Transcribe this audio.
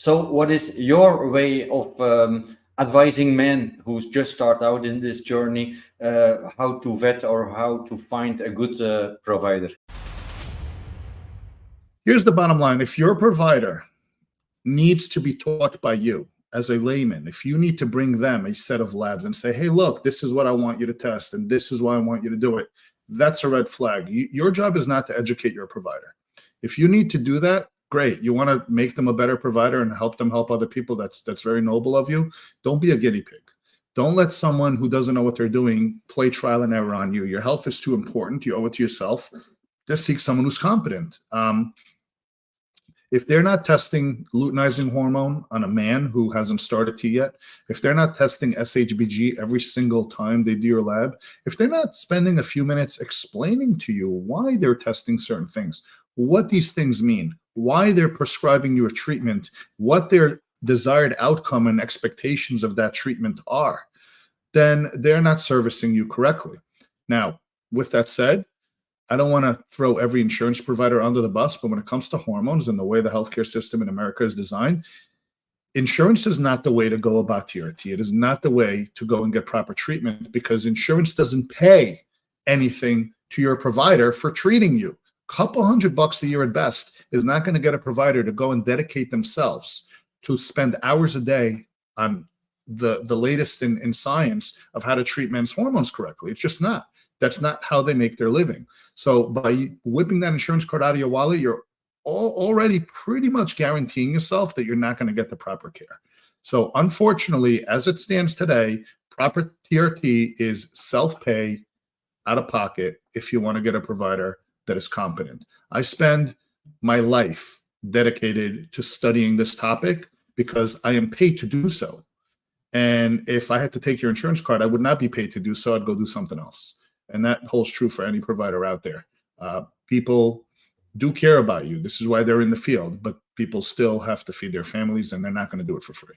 So what is your way of advising men who just start out in this journey, how to vet or how to find a good provider? Here's the bottom line. If your provider needs to be taught by you as a layman, if you need to bring them a set of labs and say, hey, look, this is what I want you to test and this is why I want you to do it, that's a red flag. Your job is not to educate your provider. If you need to do that, great. You want to make them a better provider and help them help other people. That's very noble of you. Don't be a guinea pig. Don't let someone who doesn't know what they're doing play trial and error on you. Your health is too important. You owe it to yourself. Just seek someone who's competent. If they're not testing luteinizing hormone on a man who hasn't started T yet, if they're not testing SHBG every single time they do your lab, if they're not spending a few minutes explaining to you why they're testing certain things, what these things mean, why they're prescribing you a treatment, what their desired outcome and expectations of that treatment are, then they're not servicing you correctly. Now, with that said, I don't want to throw every insurance provider under the bus, but when it comes to hormones and the way the healthcare system in America is designed, insurance is not the way to go about TRT. It is not the way to go and get proper treatment because insurance doesn't pay anything to your provider for treating you. A couple $100 a year at best is not going to get a provider to go and dedicate themselves to spend hours a day on the latest in science of how to treat men's hormones correctly. It's just not. That's not how they make their living. So by whipping that insurance card out of your wallet, you're already pretty much guaranteeing yourself that you're not going to get the proper care. So unfortunately, as it stands today, proper TRT is self-pay, out of pocket, if you want to get a provider that is competent. I spend my life dedicated to studying this topic because I am paid to do so. And if I had to take your insurance card, I would not be paid to do so. I'd go do something else. And that holds true for any provider out there. People do care about you. This is why they're in the field, but people still have to feed their families and they're not going to do it for free.